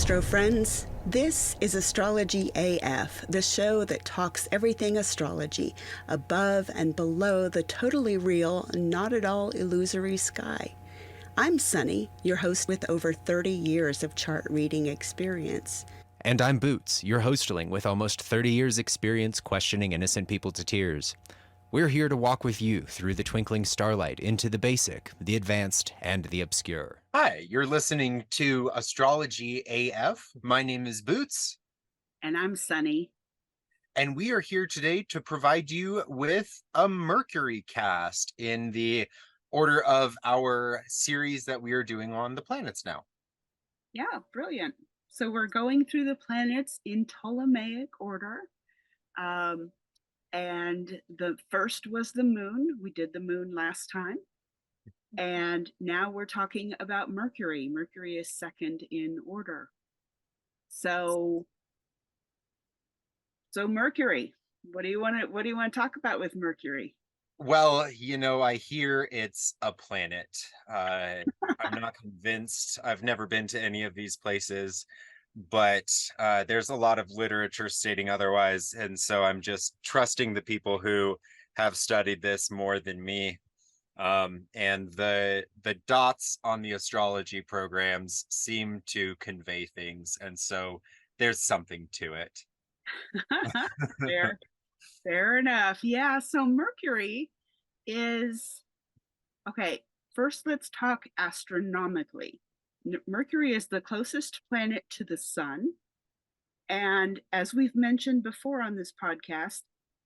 Astro friends. This is Astrology AF, the show that talks everything astrology, above and below the totally real, not at all illusory sky. I'm Sunny, your host with over 30 years of chart reading experience. And I'm Boots, your hostling with almost 30 years experience questioning innocent people to tears. We're here to walk with you through the twinkling starlight into the basic, the advanced, and the obscure. Hi, you're listening to Astrology AF. My name is Boots. And I'm Sunny. And we are here today to provide you with a Mercury cast in the order of our series that we are doing on the planets now. Yeah, brilliant. So we're going through the planets in Ptolemaic order. And the first was the moon. We did the moon last time. And now we're talking about Mercury. Mercury is second in order. So Mercury, what do you want to talk about with Mercury? Well, I hear it's a planet. I'm not convinced. I've never been to any of these places, but there's a lot of literature stating otherwise, and so I'm just trusting the people who have studied this more than me. And the dots on the astrology programs seem to convey things, and so there's something to it. Fair enough. Yeah, so Mercury is, okay, first let's talk astronomically. Mercury is the closest planet to the sun. And as we've mentioned before on this podcast,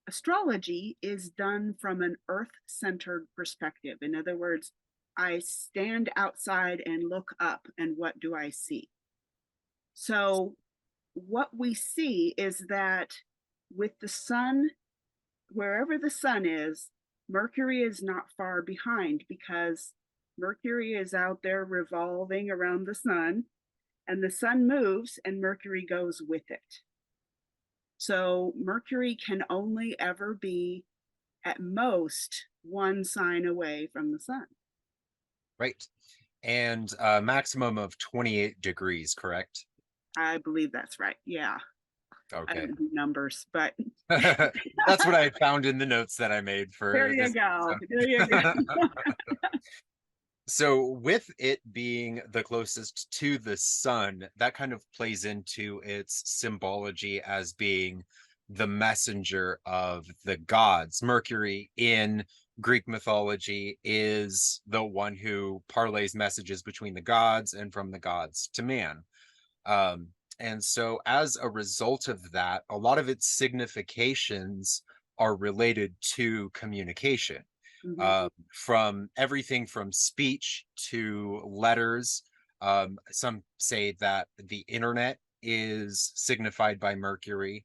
astrology is done from an earth-centered perspective. In other words, I stand outside and look up, and what do I see? So what we see is that with the sun, wherever the sun is, Mercury is not far behind, because Mercury is out there revolving around the sun, and the sun moves and Mercury goes with it. So Mercury can only ever be at most one sign away from the sun. Right. And a maximum of 28 degrees, correct? I believe that's right. Yeah. Okay. I don't do numbers, but that's what I found in the notes that I made for there you this go. episode. There you go. So with it being the closest to the sun, that kind of plays into its symbology as being the messenger of the gods. Mercury in Greek mythology is the one who parlays messages between the gods and from the gods to man. And so as a result of that, a lot of its significations are related to communication. From everything from speech to letters. Some say that the internet is signified by Mercury,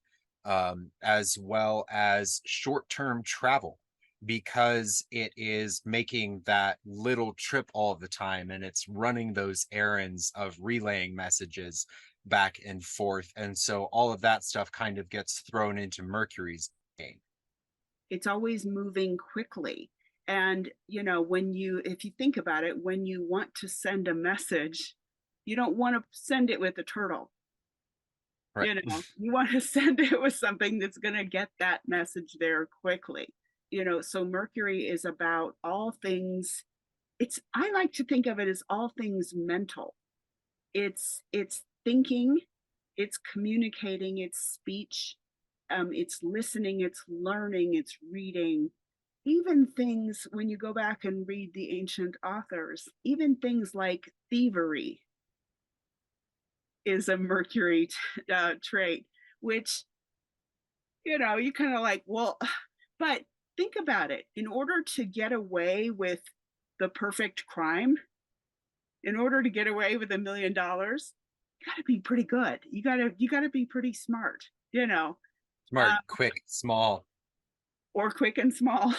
as well as short-term travel, because it is making that little trip all the time, and it's running those errands of relaying messages back and forth. And so all of that stuff kind of gets thrown into Mercury's game. It's always moving quickly. And, if you think about it, when you want to send a message, you don't want to send it with a turtle. Right. You want to send it with something that's going to get that message there quickly. So Mercury is about all things. I like to think of it as all things mental. It's thinking, it's communicating, it's speech, it's listening, it's learning, it's reading. Even things, when you go back and read the ancient authors, even things like thievery is a Mercury trait, which, you kind of like, well, but think about it. In order to get away with the perfect crime, in order to get away with $1 million, you got to be pretty good. You got to be pretty smart, Smart, quick, small. Or quick and small.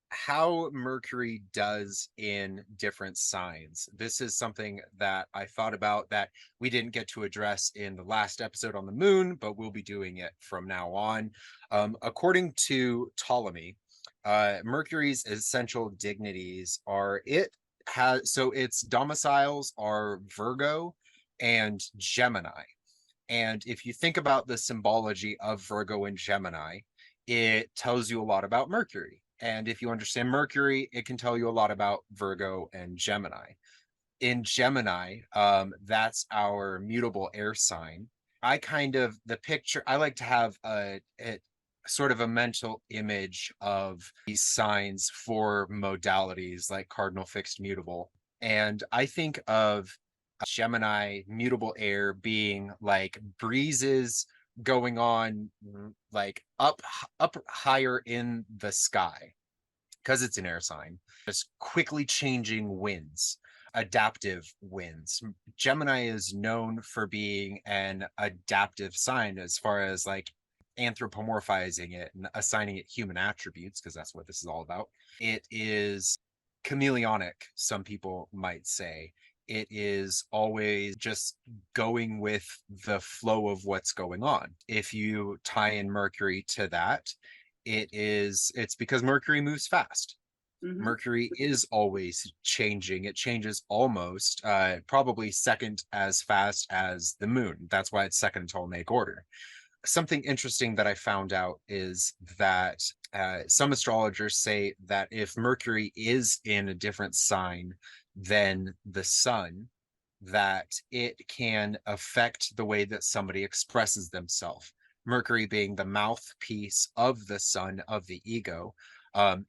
How Mercury does in different signs. This is something that I thought about that we didn't get to address in the last episode on the moon, but we'll be doing it from now on. According to Ptolemy, Mercury's essential dignities are its domiciles are Virgo, and Gemini. And if you think about the symbology of Virgo and Gemini, it tells you a lot about Mercury. And if you understand Mercury, it can tell you a lot about Virgo and Gemini. In Gemini, that's our mutable air sign. I like to have a sort of a mental image of these signs for modalities like cardinal, fixed, mutable. And I think of Gemini, mutable air, being like breezes going on like up higher in the sky because it's an air sign, just quickly changing winds, adaptive winds. Gemini is known for being an adaptive sign as far as like anthropomorphizing it and assigning it human attributes, because that's what this is all about. It is chameleonic, some people might say. It is always just going with the flow of what's going on. If you tie in Mercury to that, it's because Mercury moves fast. Mhm. Mercury is always changing. It changes almost probably second as fast as the moon. That's why it's second in Ptolemaic order. Something interesting that I found out is that some astrologers say that if Mercury is in a different sign than the sun, that it can affect the way that somebody expresses themselves. Mercury being the mouthpiece of the sun, of the ego.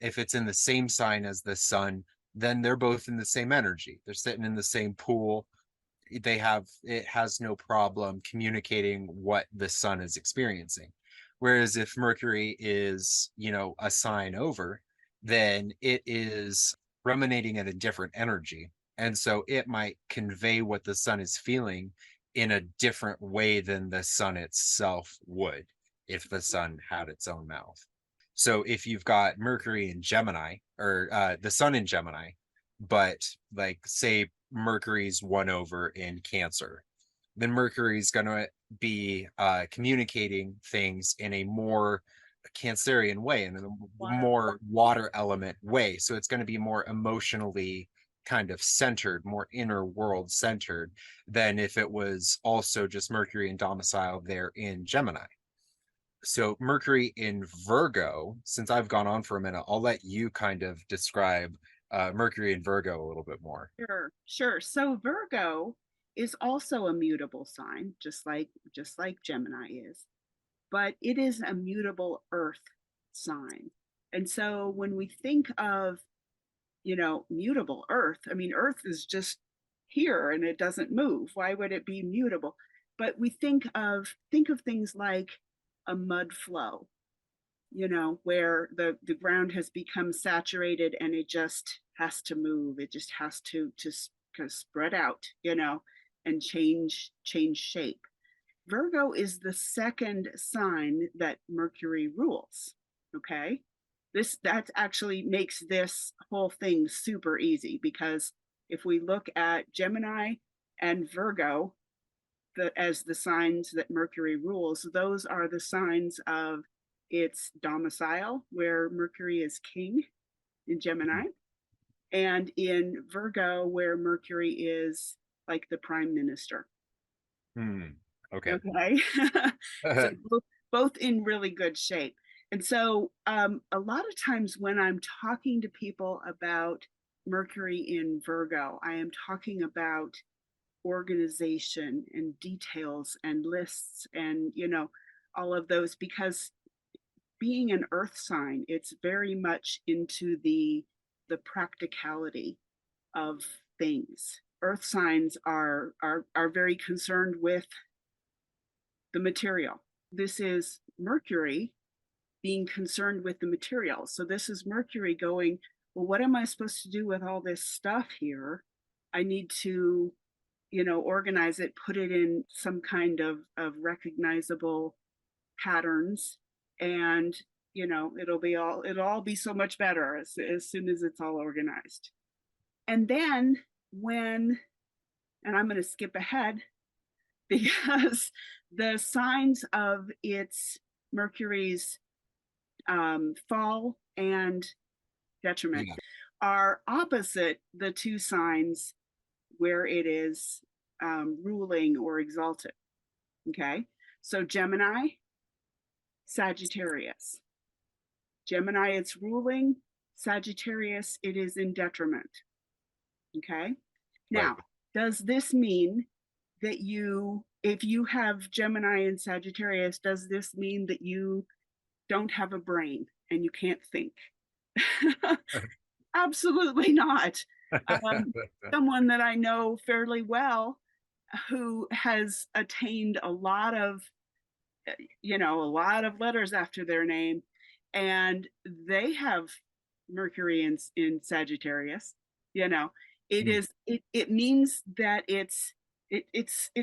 If it's in the same sign as the sun, then they're both in the same energy. They're sitting in the same pool. It has no problem communicating what the sun is experiencing. Whereas if Mercury is, a sign over, then it is ruminating at a different energy. And so it might convey what the sun is feeling in a different way than the sun itself would if the sun had its own mouth. So if you've got Mercury in Gemini, or the sun in Gemini, but like say Mercury's one over in Cancer, then Mercury's going to be communicating things in a more Cancerian way, in a more water element way. So it's going to be more emotionally kind of centered, more inner world centered than if it was also just Mercury and domicile there in Gemini. So Mercury in Virgo, since I've gone on for a minute, I'll let you kind of describe Mercury in Virgo a little bit more. Sure. So Virgo is also a mutable sign, just like Gemini is, but it is a mutable earth sign. And so when we think of, mutable earth, I mean, earth is just here and it doesn't move. Why would it be mutable? But we think of things like a mud flow, where the ground has become saturated and it just has to move. It just has to kind of spread out, and change shape. Virgo is the second sign that Mercury rules. Okay. That actually makes this whole thing super easy, because if we look at Gemini and Virgo as the signs that Mercury rules, those are the signs of its domicile, where Mercury is king in Gemini, and in Virgo, where Mercury is like the prime minister. Okay. Okay. So both in really good shape. And so a lot of times when I'm talking to people about Mercury in Virgo, I am talking about organization and details and lists and, all of those, because being an earth sign, it's very much into the practicality of things. Earth signs are very concerned with the material. This is Mercury being concerned with the material. So this is Mercury going, well, what am I supposed to do with all this stuff here? I need to, organize it, put it in some kind of recognizable patterns, and it'll all be so much better as soon as it's all organized. And then and I'm going to skip ahead, because the signs of its Mercury's fall and detriment are opposite the two signs where it is ruling or exalted. Okay, so Gemini, Sagittarius. Gemini, it's ruling. Sagittarius, it is in detriment. Okay, Right. now, does this mean that if you have Gemini and Sagittarius, does this mean that you don't have a brain and you can't think? Absolutely not. Someone that I know fairly well who has attained a lot of letters after their name, and they have Mercury in Sagittarius. Mm. It means that it's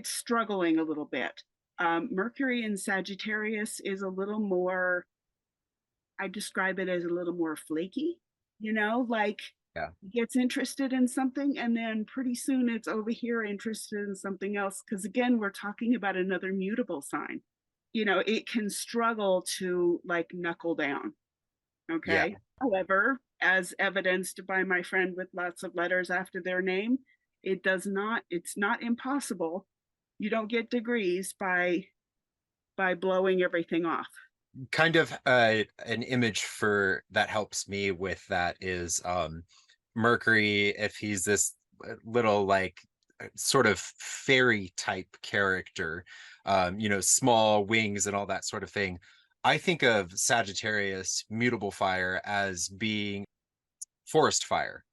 struggling a little bit. Mercury in Sagittarius is a little more, I describe it as a little more flaky, like Yeah. gets interested in something and then pretty soon it's over here interested in something else. Because again, we're talking about another mutable sign. It can struggle to like knuckle down. Yeah. Okay. However, as evidenced by my friend with lots of letters after their name, it's not impossible. You don't get degrees by blowing everything off. Kind of an image for that helps me with that is Mercury, if he's this little like sort of fairy type character, small wings and all that sort of thing. I think of Sagittarius, mutable fire, as being forest fire.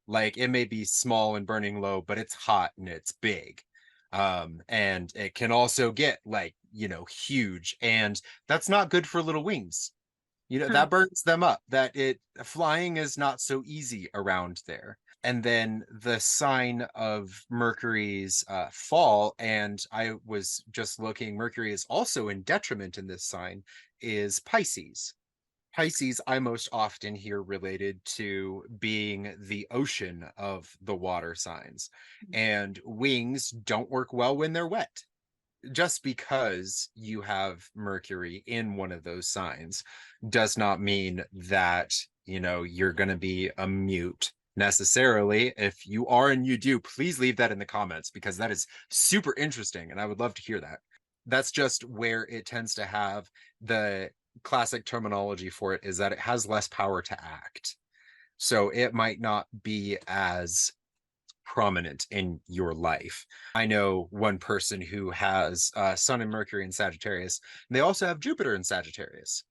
Like it may be small and burning low, but it's hot and it's big. And it can also get like, huge. And that's not good for little wings. That burns them up. Flying is not so easy around there. And then the sign of Mercury's fall, and I was just looking, Mercury is also in detriment in this sign, is Pisces. Pisces, I most often hear related to being the ocean of the water signs. And wings don't work well when they're wet. Just because you have Mercury in one of those signs does not mean that, you're going to be a mute necessarily. If you are and you do, please leave that in the comments because that is super interesting and I would love to hear that. That's just where it tends to have the classic terminology for it is that it has less power to act. So it might not be as prominent in your life. I know one person who has Sun and Mercury in Sagittarius, and they also have Jupiter in Sagittarius.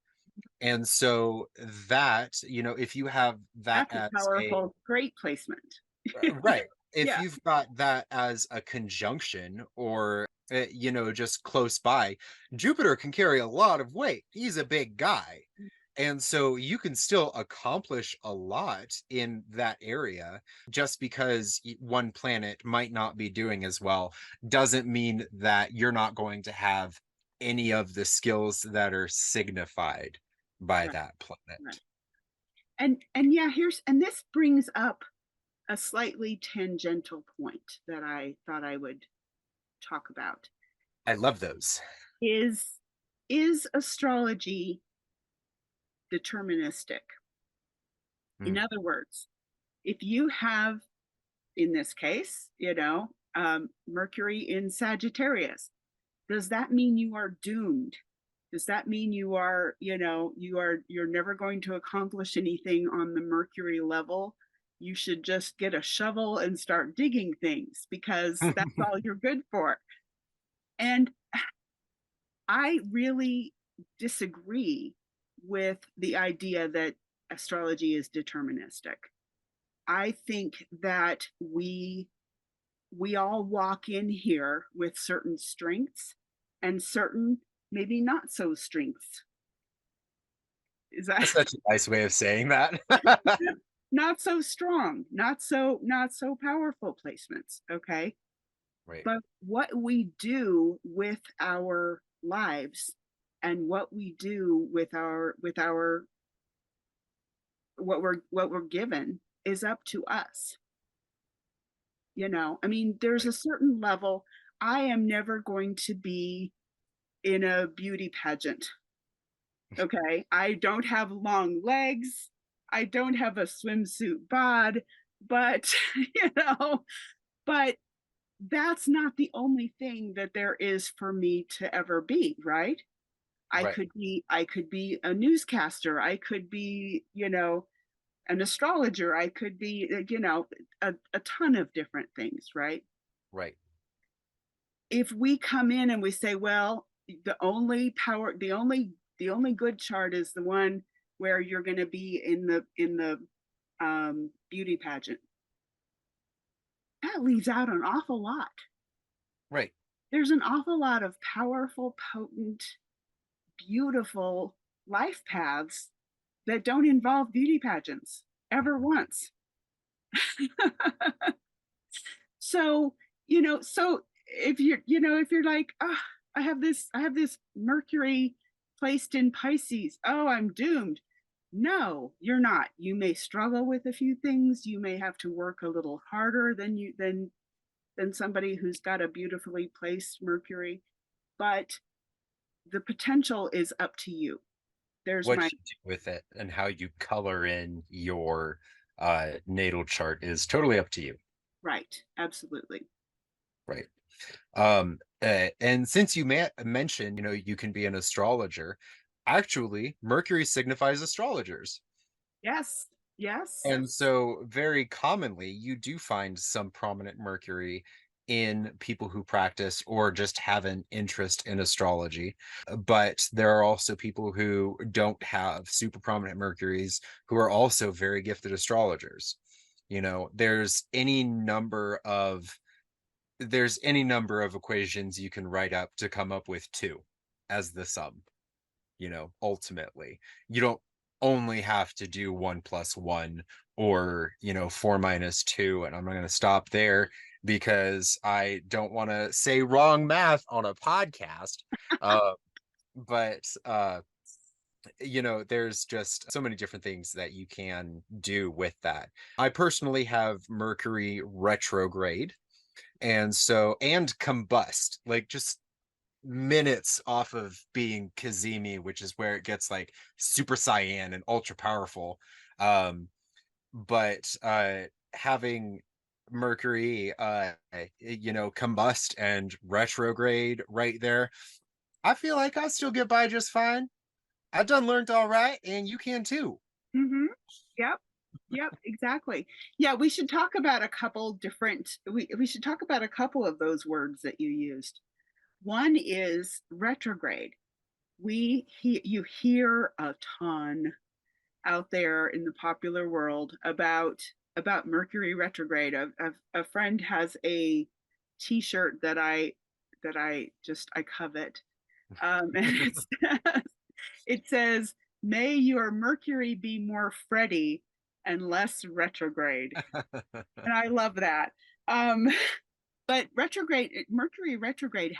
And so that, if you have that That's a as powerful, great placement. right, if Yeah. you've got that as a conjunction or, just close by, Jupiter can carry a lot of weight. He's a big guy. And so you can still accomplish a lot in that area. Just because one planet might not be doing as well doesn't mean that you're not going to have any of the skills that are signified by Right, that planet. right. And yeah, and this brings up a slightly tangential point that I thought I would talk about. I love those. Is astrology deterministic? In Mm. other words, if you have, in this case, Mercury in Sagittarius, does that mean you are doomed? Does that mean you're never going to accomplish anything on the Mercury level? You should just get a shovel and start digging things because that's all you're good for. And I really disagree with the idea that astrology is deterministic. I think that we all walk in here with certain strengths and certain maybe not so strengths. Is that That's such a nice way of saying that. not so strong, not so powerful placements, okay? Right. But what we do with our lives and what we do with our what we're given is up to us. I mean, there's Right. a certain level. I am never going to be in a beauty pageant. Okay. I don't have long legs. I don't have a swimsuit bod, but, but that's not the only thing that there is for me to ever be, right? Right. I could be a newscaster, I could be, an astrologer, I could be, a ton of different things, right? Right. If we come in and we say, well, the only power, the only good chart is the one where you're going to be in the beauty pageant, that leaves out an awful lot. Right. There's an awful lot of powerful, potent, beautiful life paths that don't involve beauty pageants ever once. So, so if you're like, oh, I have this Mercury placed in Pisces. Oh, I'm doomed. No, you're not. You may struggle with a few things. You may have to work a little harder than somebody who's got a beautifully placed Mercury, but the potential is up to you. There's What my you do with it and how you color in your natal chart is totally up to you. right. Absolutely. Right. And since you mentioned, you can be an astrologer. Actually, Mercury signifies astrologers. Yes. Yes. And so very commonly you do find some prominent Mercury in people who practice or just have an interest in astrology. But there are also people who don't have super prominent Mercuries who are also very gifted astrologers. There's any number of equations you can write up to come up with two as the sum. Ultimately, you don't only have to do 1 + 1 or 4 - 2. And I'm not going to stop there because I don't want to say wrong math on a podcast. uh, but there's just so many different things that you can do with that. I personally have Mercury retrograde, and combust, like just minutes off of being Kazemi, which is where it gets like super cyan and ultra powerful. But having Mercury combust and retrograde right there, I feel like I still get by just fine. I done learned all right, and you can too. Mm-hmm. Yep. Yep, exactly. Yeah, we should talk about a couple different we should talk about a couple of those words that you used. One is retrograde. You hear a ton out there in the popular world about Mercury retrograde. A friend has a t-shirt that I covet. And it says, "May your Mercury be more Freddy and less retrograde." And I love that. Um, but Mercury retrograde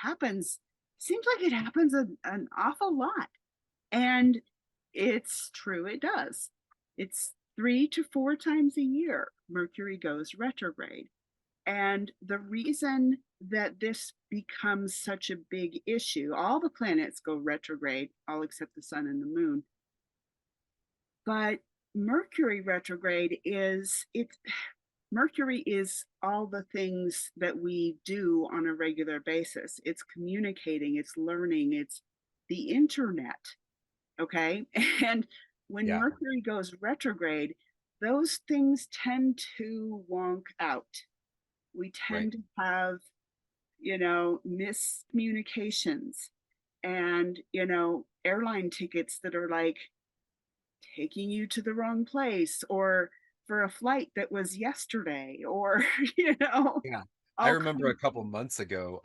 seems like it happens an awful lot. And it's true, it does. It's 3 to 4 times a year Mercury goes retrograde. And the reason that this becomes such a big issue, all the planets go retrograde, all except the sun and the moon. But Mercury retrograde Mercury is all the things that we do on a regular basis. It's communicating, it's learning, it's the internet. Okay. And when Yeah. Mercury goes retrograde, those things tend to wonk out. We Right. tend to have, miscommunications and, airline tickets that are like taking you to the wrong place, or for a flight that was yesterday, or, Yeah. I all remember a kinds. couple months ago,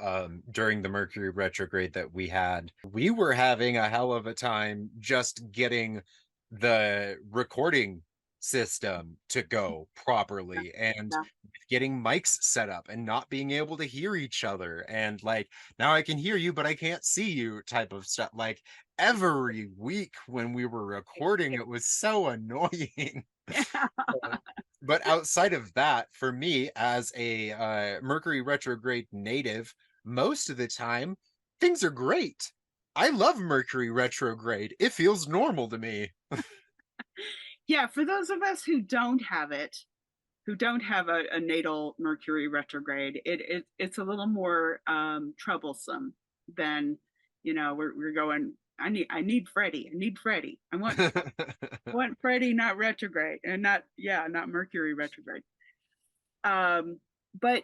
during the Mercury retrograde that we were having a hell of a time just getting the recording system to go properly and Yeah. getting mics set up and not being able to hear each other. And like, now I can hear you, but I can't see you type of stuff. Like every week when we were recording, it was so annoying. Yeah. But outside of that, for me as a Mercury retrograde native, most of the time things are great. I love Mercury retrograde. It feels normal to me. Yeah, for those of us who don't have it, who don't have a natal Mercury retrograde, it's a little more troublesome than, you know, we're going, I need Freddie. I need Freddie. I want Freddie, not retrograde, and not Mercury retrograde. But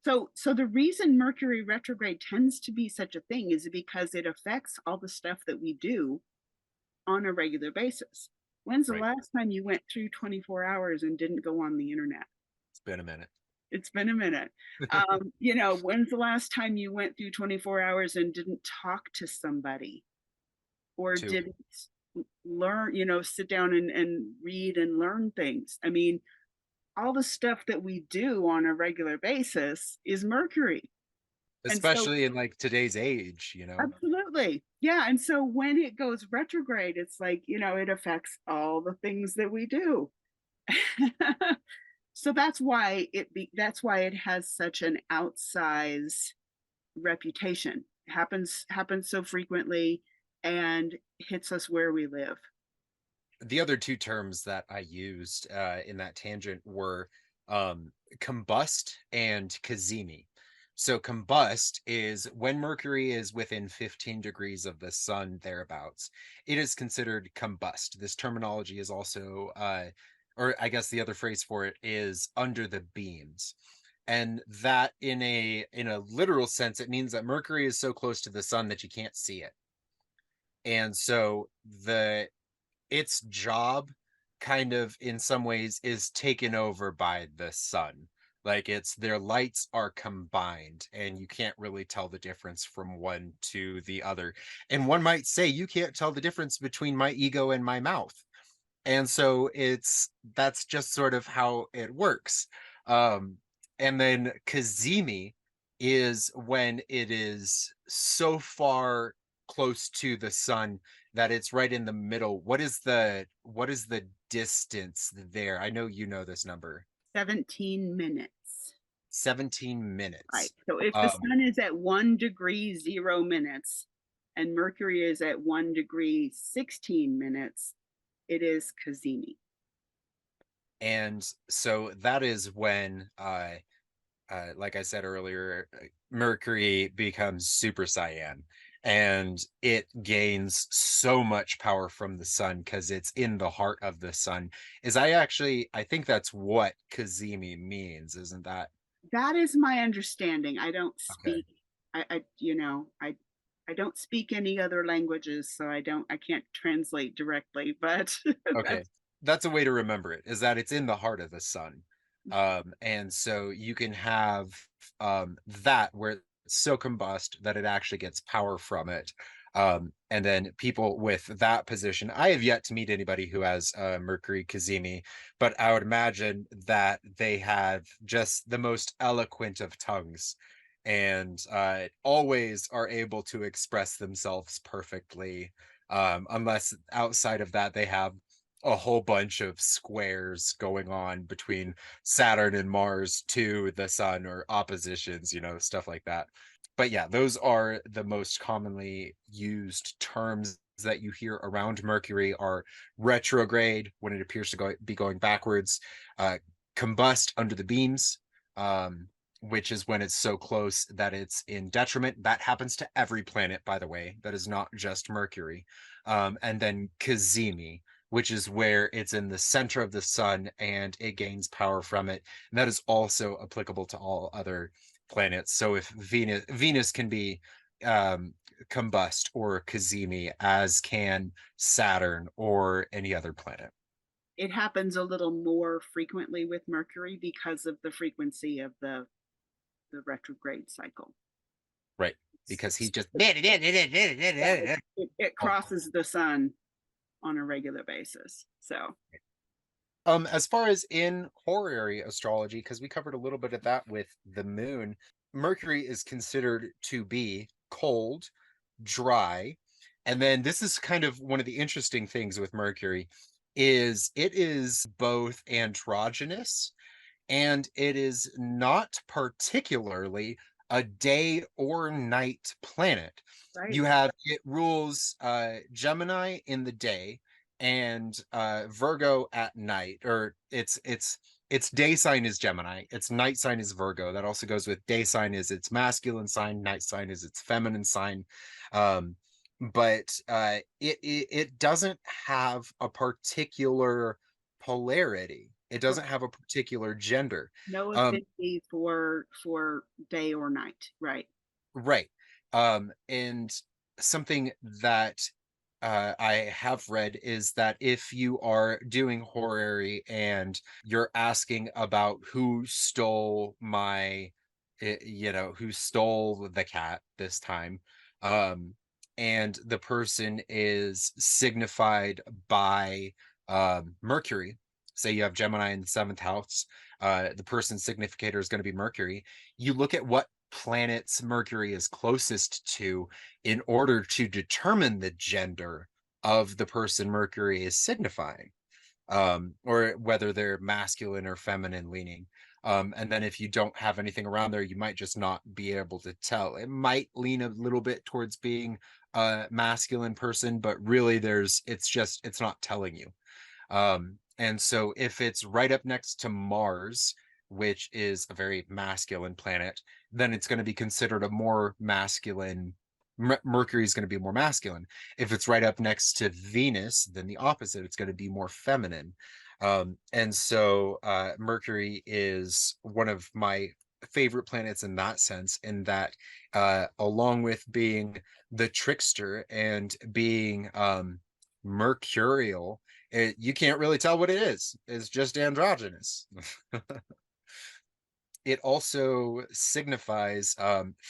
so the reason Mercury retrograde tends to be such a thing is because it affects all the stuff that we do on a regular basis. When's the Right. last time you went through 24 hours and didn't go on the internet? It's been a minute. It's been a minute. You know, when's the last time you went through 24 hours and didn't talk to somebody or Too. didn't learn, you know, sit down and read and learn things? I mean, all the stuff that we do on a regular basis is Mercury. And so, Especially in like today's age, you know. absolutely. Yeah. And so when it goes retrograde, it's like, you know, it affects all the things that we do. So that's why that's why it has such an outsized reputation. It happens so frequently and hits us where we live. The other two terms that I used in that tangent were combust and cazimi. So combust is when Mercury is within 15 degrees of the sun, thereabouts. It is considered combust. This terminology is also, or I guess the other phrase for it is under the beams. And that in a literal sense, it means that Mercury is so close to the sun that you can't see it. And so its job kind of in some ways is taken over by the sun. Like it's their lights are combined and you can't really tell the difference from one to the other. And one might say you can't tell the difference between my ego and my mouth. And so that's just sort of how it works. And then Kazemi is when it is so far close to the sun that it's right in the middle. What is the distance there? I know you know this number. 17 minutes. 17 Right. minutes. So if the sun is at 1 degree 0 minutes and Mercury is at 1 degree 16 minutes, it is Cazimi. And so that is when like I said earlier, Mercury becomes super cyan and it gains so much power from the sun because it's in the heart of the sun. I think that's what Kazemi means, isn't that? That is my understanding. I don't Okay. speak, you know, I don't speak any other languages, so I can't translate directly, but Okay. That's a way to remember it, is that it's in the heart of the sun. And so you can have that where it's so combust that it actually gets power from it. And then people with that position, I have yet to meet anybody who has Mercury Kazemi, but I would imagine that they have just the most eloquent of tongues and always are able to express themselves perfectly. Unless outside of that, they have a whole bunch of squares going on between Saturn and Mars to the sun or oppositions, you know, stuff like that. But yeah, those are the most commonly used terms that you hear around Mercury are retrograde when it appears to be going backwards, combust under the beams, which is when it's so close that it's in detriment. That happens to every planet, by the way. That is not just Mercury. And then Cazimi, which is where it's in the center of the sun and it gains power from it. And that is also applicable to all other planets. So if Venus can be combust or Cazimi, as can Saturn or any other planet. it happens a little more frequently with Mercury because of the frequency of the retrograde cycle. Right. Because he just it crosses the sun on a regular basis. So as far as in horary astrology, because we covered a little bit of that with the moon, Mercury is considered to be cold, dry, and then this is kind of one of the interesting things with Mercury is it is both androgynous and it is not particularly a day or night planet. right. You have it rules Gemini in the day and Virgo at night, or it's its day sign is Gemini, its night sign is Virgo. That also goes with day sign is its masculine sign, night sign is its feminine sign. But it doesn't have a particular polarity. It doesn't have a particular gender. No Um, affinity for day or night, right? right. And something that I have read is that if you are doing horary and you're asking about who stole who stole the cat this time, um, and the person is signified by Mercury. Say you have Gemini in the seventh house, the person's significator is going to be Mercury. You look at what planets Mercury is closest to in order to determine the gender of the person Mercury is signifying, or whether they're masculine or feminine leaning. And then if you don't have anything around there, you might just not be able to tell. It might lean a little bit towards being a masculine person, but really it's not telling you. And so if it's right up next to Mars, which is a very masculine planet, then it's going to be considered a more masculine. Mercury is going to be more masculine. If it's right up next to Venus, then the opposite, it's going to be more feminine. And so Mercury is one of my favorite planets in that sense, in that along with being the trickster and being mercurial, you can't really tell what it is. It's just androgynous. It also signifies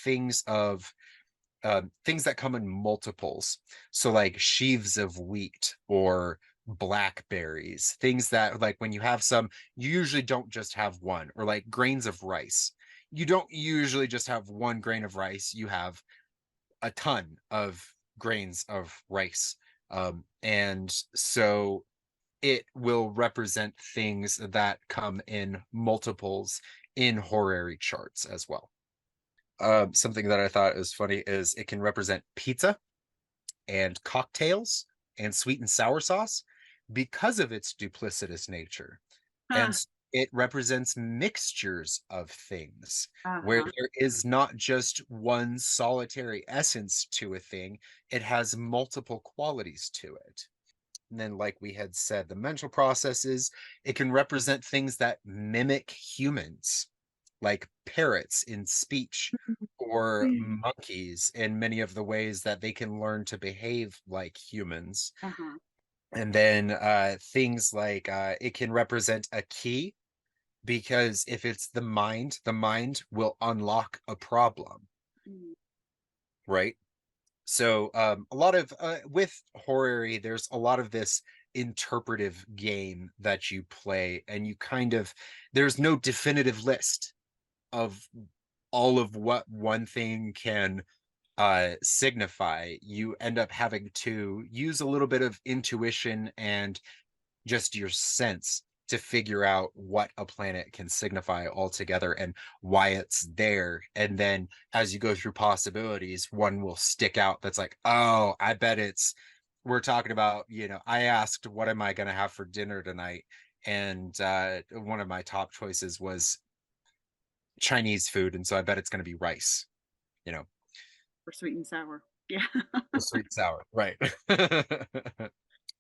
things that come in multiples. So like sheaves of wheat or blackberries, things that, like, when you have some, you usually don't just have one, or like grains of rice. You don't usually just have one grain of rice, you have a ton of grains of rice. And so it will represent things that come in multiples in horary charts as well. Something that I thought is funny is it can represent pizza and cocktails and sweet and sour sauce because of its duplicitous nature. Huh. And it represents mixtures of things where Uh-huh. there is not just one solitary essence to a thing, it has multiple qualities to it. And then, like we had said, the mental processes, it can represent things that mimic humans, like parrots in speech, or monkeys in many of the ways that they can learn to behave like humans. Uh-huh. And then things like it can represent a key, because if it's the mind will unlock a problem, Mm. right? So a lot of with horary, there's a lot of this interpretive game that you play, and you kind of, there's no definitive list of all of what one thing can signify. You end up having to use a little bit of intuition and just your sense to figure out what a planet can signify altogether and why it's there. And then as you go through possibilities, one will stick out that's like, oh, I bet it's, we're talking about, I asked, what am I going to have for dinner tonight? And one of my top choices was Chinese food. And so I bet it's going to be rice, you know, For sweet and sour. Yeah. sweet and sour. Right.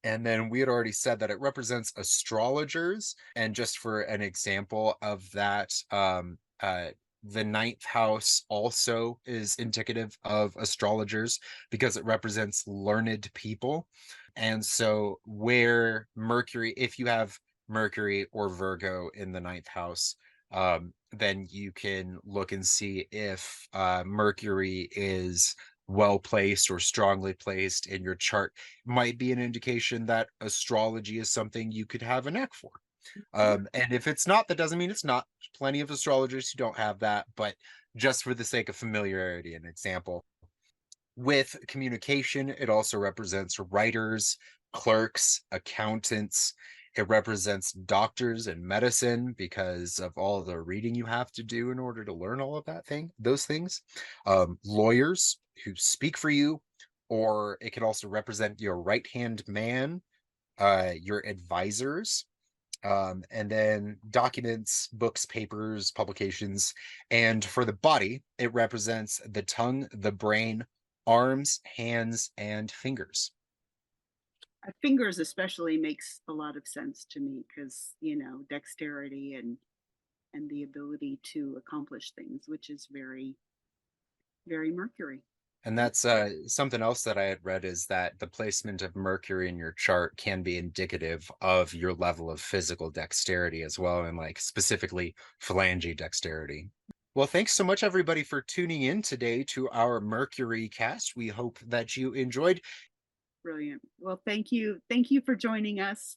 And then we had already said that it represents astrologers. And just for an example of that, the ninth house also is indicative of astrologers because it represents learned people. And so, where Mercury, if you have Mercury or Virgo in the ninth house, then you can look and see if Mercury is well placed or strongly placed in your chart. Might be an indication that astrology is something you could have a knack for. And if it's not, that doesn't mean it's not. Plenty of astrologers who don't have that, but just for the sake of familiarity, an example. With communication, it also represents writers, clerks, accountants. It represents doctors and medicine because of all the reading you have to do in order to learn all of those things. Lawyers who speak for you, or it can also represent your right-hand man, your advisors, And then documents, books, papers, publications. And for the body, it represents the tongue, the brain, arms, hands, and fingers. Fingers especially makes a lot of sense to me because, dexterity and the ability to accomplish things, which is very, very Mercury. And that's something else that I had read, is that the placement of Mercury in your chart can be indicative of your level of physical dexterity as well, and like specifically phalange dexterity. Well, thanks so much, everybody, for tuning in today to our Mercury cast. We hope that you enjoyed. Brilliant. Well, thank you. Thank you for joining us.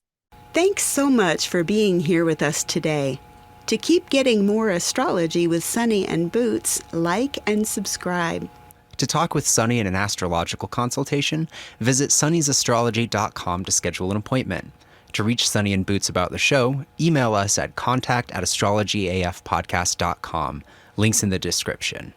Thanks so much for being here with us today. To keep getting more astrology with Sunny and Boots, like and subscribe. To talk with Sunny in an astrological consultation, visit sunnysastrology.com to schedule an appointment. To reach Sunny and Boots about the show, email us at contact@astrologyafpodcast.com. Links in the description.